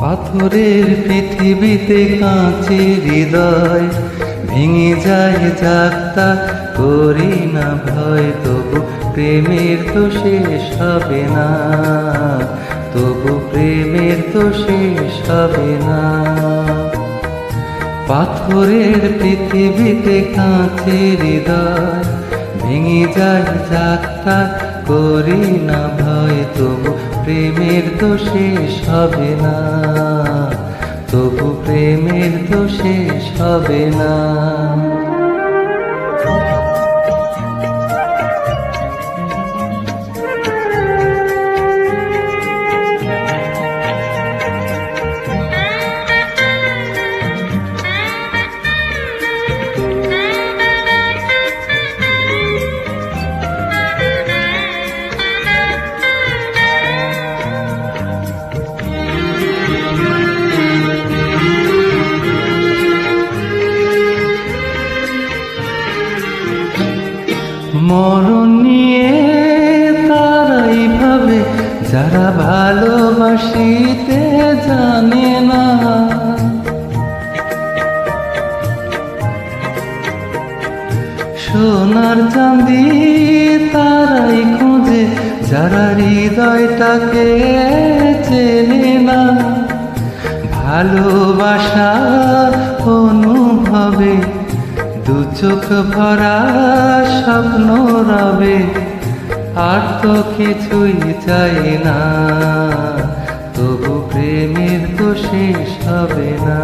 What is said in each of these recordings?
পাথরের পৃথিবীতে কাঁচের হৃদয় ভেঙে যায় যাত্রা, করি না ভয় তবু প্রেমের তো শেষ হবে না, তবু প্রেমের তো শেষ হবে না। পাথরের পৃথিবীতে কাঁচের হৃদয় ভেঙে যায় যাত্রা, করি না ভয় তবু প্রেমের তো শেষ হবে না, তবু প্রেমের তো শেষ হবে না। মরণ নিয়ে তারাই ভাবে যারা ভালোবাসিতে জানে না, সোনার চাঁদি তারাই খোঁজে যারা হৃদয়টাকে চেনে না। ভালোবাসা অনুভবে দু চোখ ভরা স্বপ্ন রবে, আর তো কিছুই চাই না, তবু প্রেমের তো শেষ হবে না।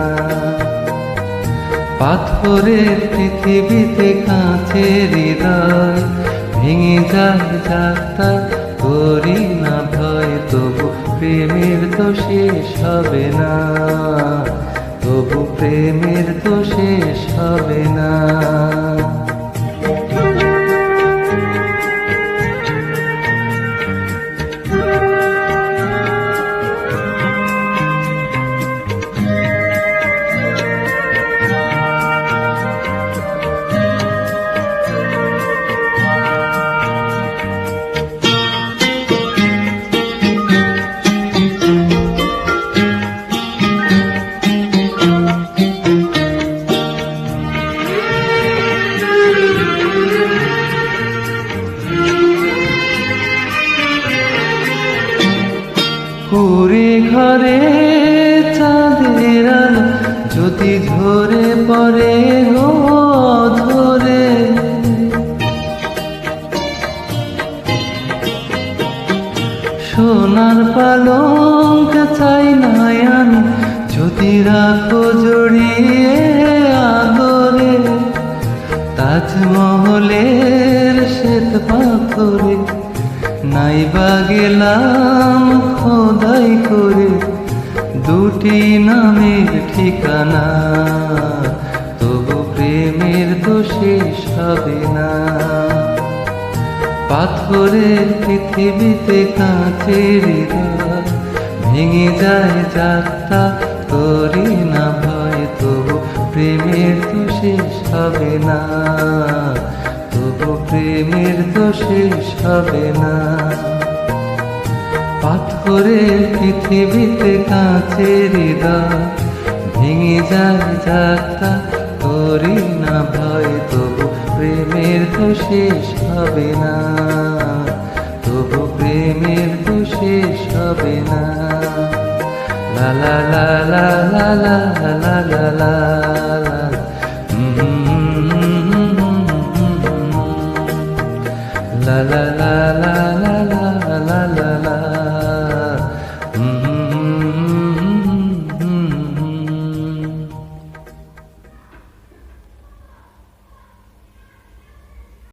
পাথরের পৃথিবীতে কাঁচের হৃদয় ভেঙে যায় যাত্রা, করি না ভয় তবু প্রেমের তো শেষ হবে না, তবু প্রেমের তো শেষ হবে না। কুড়ে ঘরে চাঁদের আলো যদি ঝরে পড়ে গো ধরে, সোনার পালঙ্ক চাই না আমি যদি রাখো জড়িয়ে আদরে, তাজমহলের শ্বেত পাথরে নাইবা গেলাম খোদাই করে দুটি নামের ঠিকানা, তবু প্রেমের তো শেষ হবে না। পাথরের পৃথিবীতে কাঁচের হৃদয় ভেঙে যায় যাত্রা, করি না ভয় তবু প্রেমের তো শেষ হবে না, তবু প্রেমের তো শেষ হবে না। পাথরের পৃথিবীতে কাঁচের হৃদয় ভেঙে যায় যাত্রা, করি না ভয় তবু প্রেমের তো শেষ হবে না, তবু প্রেমের তো শেষ হবে না। লা লা লা লা লা লা লা লা লা la la la লা লা লা লা লা লা